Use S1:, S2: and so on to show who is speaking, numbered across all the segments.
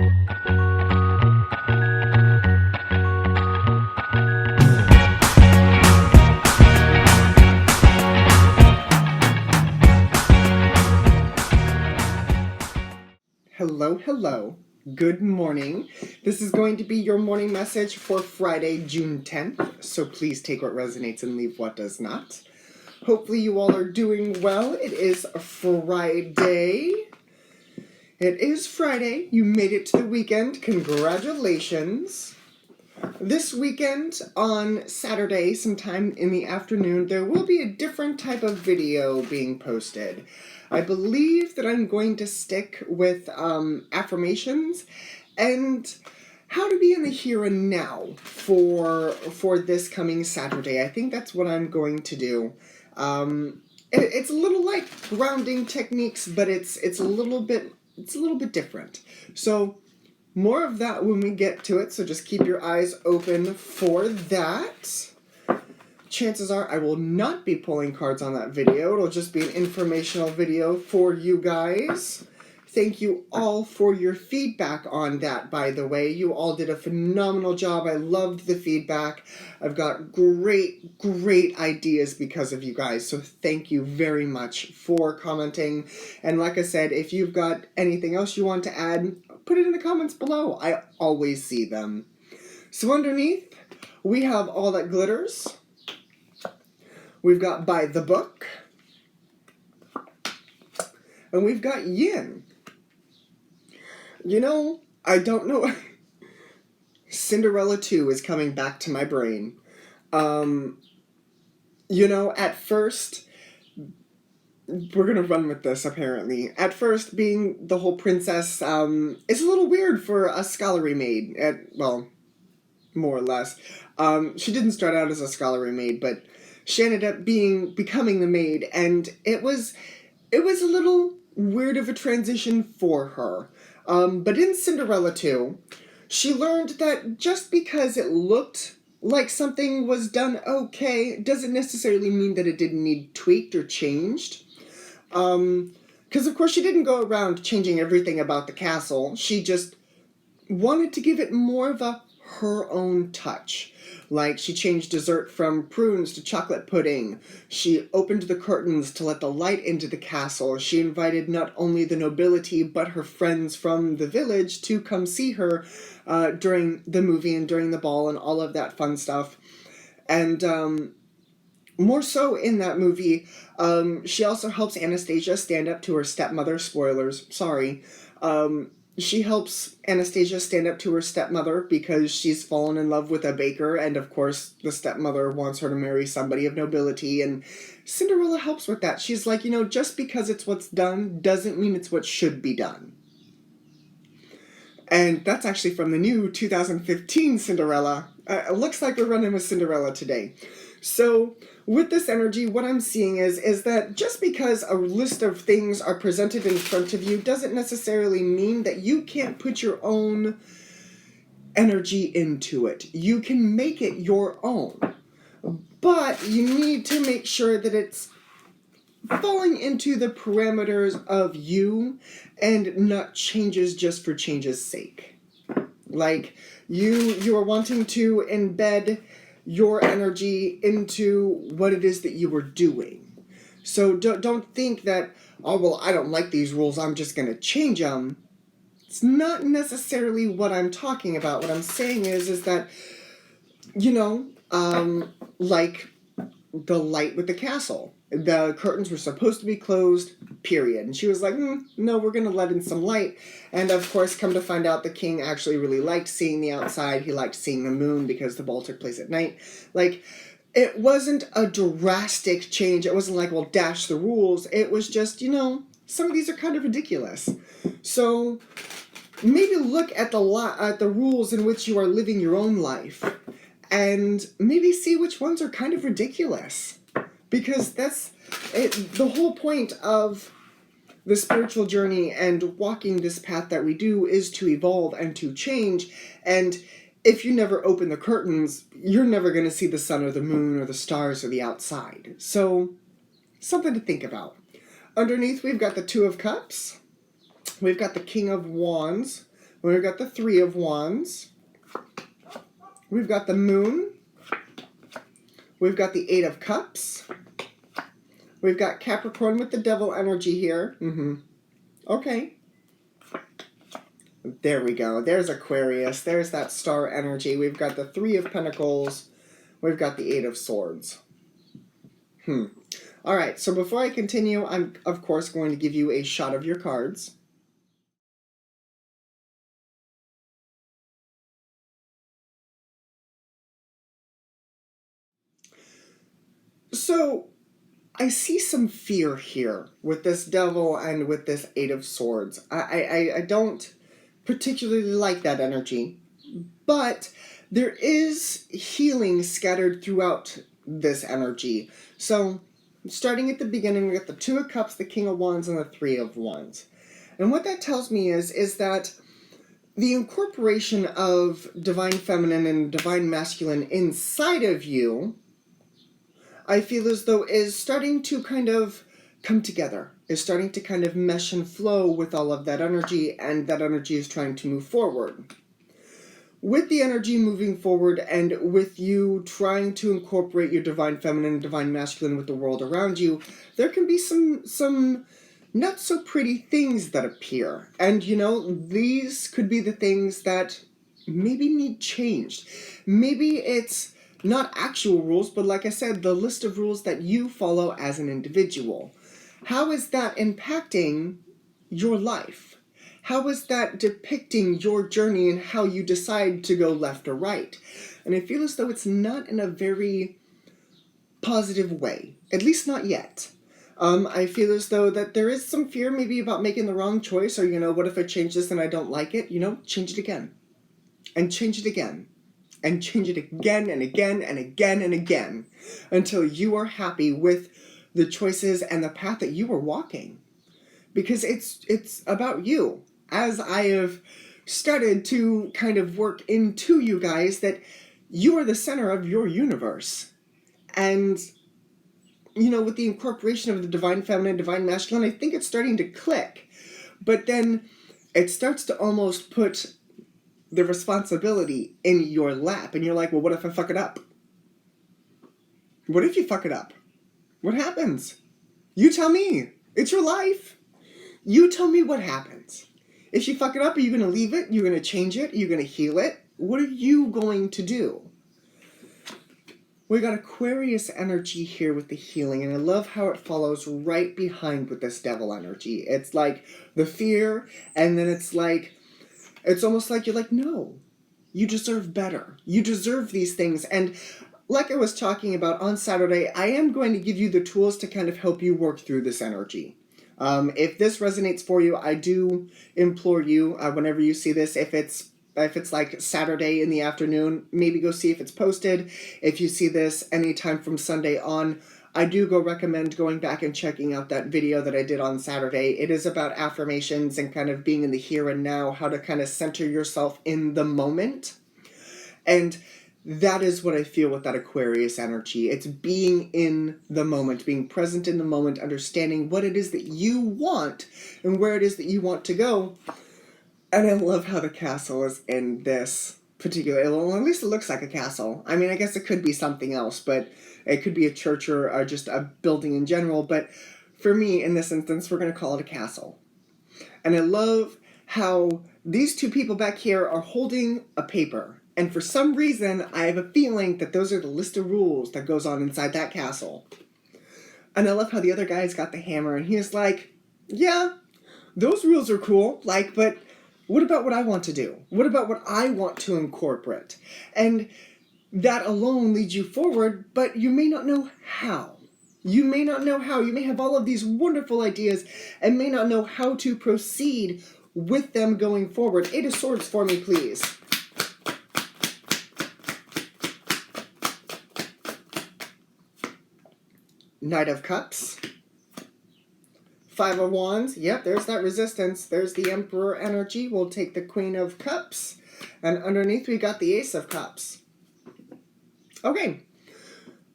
S1: Hello, hello. Good morning. This is going to be your morning message for Friday, June 10th, so please take what resonates and leave what does not. Hopefully you all are doing well. It is Friday. It is Friday. You made it to the weekend. Congratulations. This weekend, on Saturday, sometime in the afternoon, there will be a different type of video being posted. I believe that I'm going to stick with affirmations and how to be in the here and now for this coming Saturday. I think that's what I'm going to do. It's a little like grounding techniques, but it's a little bit different. So more of that when we get to it, so just keep your eyes open for that. Chances are I will not be pulling cards on that video. It'll just be an informational video for you guys. Thank you all for your feedback on that, by the way. You all did a phenomenal job. I loved the feedback. I've got great ideas because of you guys, so thank you very much for commenting. And like I said, if you've got anything else you want to add, put it in the comments below. I always see them. So underneath, we have All That Glitters. We've got By the Book. And we've got Yin. You know, I don't know. Cinderella 2 is coming back to my brain. You know, at first, we're gonna run with this apparently. At first, being the whole princess is a little weird for a scullery maid. Well, more or less. She didn't start out as a scullery maid, but she ended up becoming the maid, and it was a little weird of a transition for her. But in Cinderella 2, she learned that just because it looked like something was done okay doesn't necessarily mean that it didn't need tweaked or changed. Because of course she didn't go around changing everything about the castle. She just wanted to give it more of her own touch. Like, she changed dessert from prunes to chocolate pudding. She opened the curtains to let the light into the castle. She invited not only the nobility, but her friends from the village to come see her during the movie and during the ball and all of that fun stuff. And more so in that movie, she also helps Anastasia stand up to her stepmother. Spoilers, sorry. She helps Anastasia stand up to her stepmother because she's fallen in love with a baker, and of course the stepmother wants her to marry somebody of nobility, and Cinderella helps with that. She's like, you know, just because it's what's done doesn't mean it's what should be done. And that's actually from the new 2015 Cinderella. It looks like we're running with Cinderella today. So with this energy, what I'm seeing is that just because a list of things are presented in front of you doesn't necessarily mean that you can't put your own energy into it. You can make it your own, but you need to make sure that it's falling into the parameters of you and not changes just for change's sake. Like, you are wanting to embed your energy into what it is that you were doing. So don't think that, oh, well, I don't like these rules, I'm just going to change them. It's not necessarily what I'm talking about. What I'm saying is that, you know, like the light with the castle. The curtains were supposed to be closed, period. And she was like, no, we're going to let in some light. And of course, come to find out, the king actually really liked seeing the outside. He liked seeing the moon because the ball took place at night. Like, it wasn't a drastic change. It wasn't like, well, dash the rules. It was just, you know, some of these are kind of ridiculous. So maybe look at the rules in which you are living your own life and maybe see which ones are kind of ridiculous. Because that's it, the whole point of the spiritual journey and walking this path that we do is to evolve and to change. And if you never open the curtains, you're never going to see the sun or the moon or the stars or the outside. So, something to think about. Underneath, we've got the Two of Cups. We've got the King of Wands. We've got the Three of Wands. We've got the Moon. We've got the Eight of Cups. We've got Capricorn with the Devil energy here. Okay. There we go. There's Aquarius. There's that star energy. We've got the Three of Pentacles. We've got the Eight of Swords. All right, so before I continue, I'm, of course, going to give you a shot of your cards. So, I see some fear here with this Devil and with this Eight of Swords. I don't particularly like that energy, but there is healing scattered throughout this energy. So, starting at the beginning, we got the Two of Cups, the King of Wands, and the Three of Wands. And what that tells me is that the incorporation of divine feminine and divine masculine inside of you, I feel as though is starting to kind of come together, is starting to kind of mesh and flow with all of that energy, and that energy is trying to move forward. With the energy moving forward and with you trying to incorporate your divine feminine and divine masculine with the world around you, there can be some not so pretty things that appear. And you know, these could be the things that maybe need changed. Maybe it's not actual rules, but like I said, the list of rules that you follow as an individual. How is that impacting your life? How is that depicting your journey and how you decide to go left or right? And I feel as though it's not in a very positive way, at least not yet. I feel as though that there is some fear maybe about making the wrong choice, or, you know, what if I change this and I don't like it? You know, change it again. And change it again. And change it again and again and again and again until you are happy with the choices and the path that you are walking. Because it's about you. As I have started to kind of work into you guys, that you are the center of your universe. And, you know, with the incorporation of the divine feminine, divine masculine, I think it's starting to click. But then it starts to almost put the responsibility in your lap, and you're like, well, what if I fuck it up? What if you fuck it up? What happens? You tell me. It's your life. You tell me what happens. If you fuck it up, are you going to leave it? You're going to change it? You're going to heal it? What are you going to do? We got Aquarius energy here with the healing, and I love how it follows right behind with this Devil energy. It's like the fear, and then it's like, it's almost like you're like, no, you deserve better. You deserve these things. And like I was talking about on Saturday, I am going to give you the tools to kind of help you work through this energy. If this resonates for you, I do implore you, whenever you see this, if it's like Saturday in the afternoon, maybe go see if it's posted. If you see this anytime from Sunday on, I do recommend going back and checking out that video that I did on Saturday. It is about affirmations and kind of being in the here and now, how to kind of center yourself in the moment. And that is what I feel with that Aquarius energy. It's being in the moment, being present in the moment, understanding what it is that you want and where it is that you want to go. And I love how the castle is in this particular, well, at least it looks like a castle. I mean, I guess it could be something else, but it could be a church or just a building in general. But for me, in this instance, we're going to call it a castle. And I love how these two people back here are holding a paper. And for some reason, I have a feeling that those are the list of rules that goes on inside that castle. And I love how the other guy's got the hammer, and he's like, yeah, those rules are cool, like, but what about what I want to do? What about what I want to incorporate? And that alone leads you forward, but you may not know how. You may not know how. You may have all of these wonderful ideas and may not know how to proceed with them going forward. Eight of Swords for me, please. Knight of Cups. Five of Wands. Yep, there's that resistance. There's the Emperor energy. We'll take the Queen of Cups. And underneath we got the Ace of Cups. Okay.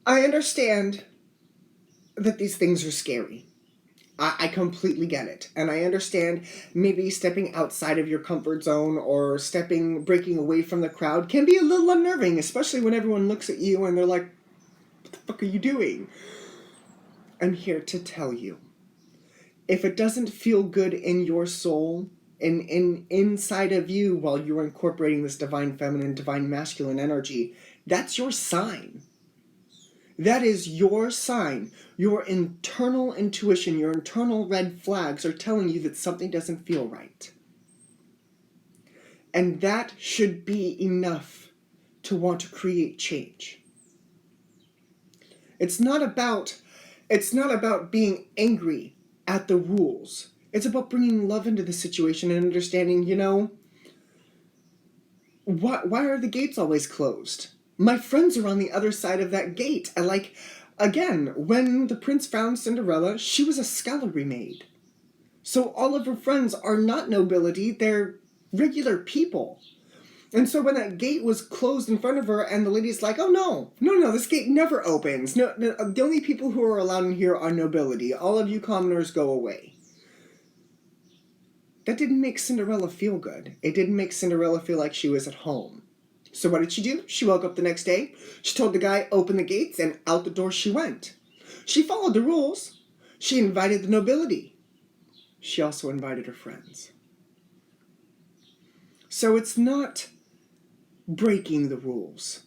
S1: I understand that these things are scary. I completely get it. And I understand maybe stepping outside of your comfort zone or breaking away from the crowd can be a little unnerving, especially when everyone looks at you and they're like, what the fuck are you doing? I'm here to tell you, if it doesn't feel good in your soul, inside of you while you're incorporating this divine feminine, divine masculine energy, that's your sign. That is your sign. Your internal intuition, your internal red flags are telling you that something doesn't feel right. And that should be enough to want to create change. It's not about being angry at the rules. It's about bringing love into the situation and understanding, why are the gates always closed? My friends are on the other side of that gate. Again, when the prince found Cinderella, she was a scullery maid. So all of her friends are not nobility, they're regular people. And so when that gate was closed in front of her and the lady's like, oh no, this gate never opens. No, the only people who are allowed in here are nobility. All of you commoners go away. That didn't make Cinderella feel good. It didn't make Cinderella feel like she was at home. So what did she do? She woke up the next day. She told the guy, open the gates, and out the door she went. She followed the rules. She invited the nobility. She also invited her friends. So it's not breaking the rules.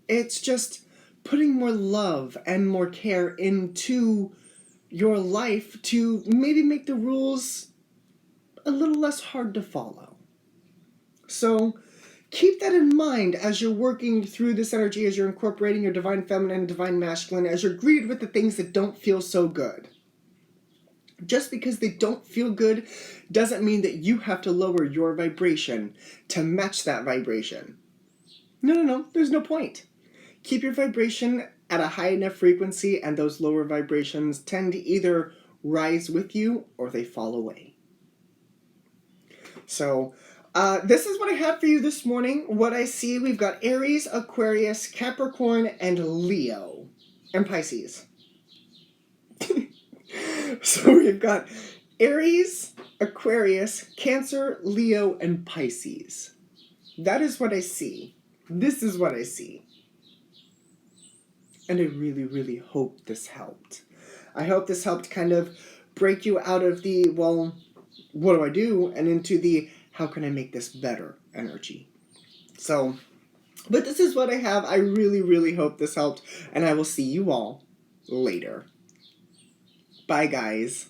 S1: It's just putting more love and more care into your life to maybe make the rules a little less hard to follow. So keep that in mind as you're working through this energy, as you're incorporating your divine feminine and divine masculine, as you're greeted with the things that don't feel so good. Just because they don't feel good doesn't mean that you have to lower your vibration to match that vibration. No, there's no point. Keep your vibration at a high enough frequency, and those lower vibrations tend to either rise with you or they fall away. So, this is what I have for you this morning. What I see, we've got Aries, Aquarius, Capricorn, and Leo, and Pisces. So we've got Aries, Aquarius, Cancer, Leo, and Pisces. That is what I see. This is what I see. And I really, really hope this helped. I hope this helped kind of break you out of the, well, what do I do? And into the, how can I make this better energy? So, but this is what I have. I really, really hope this helped. And I will see you all later. Bye, guys.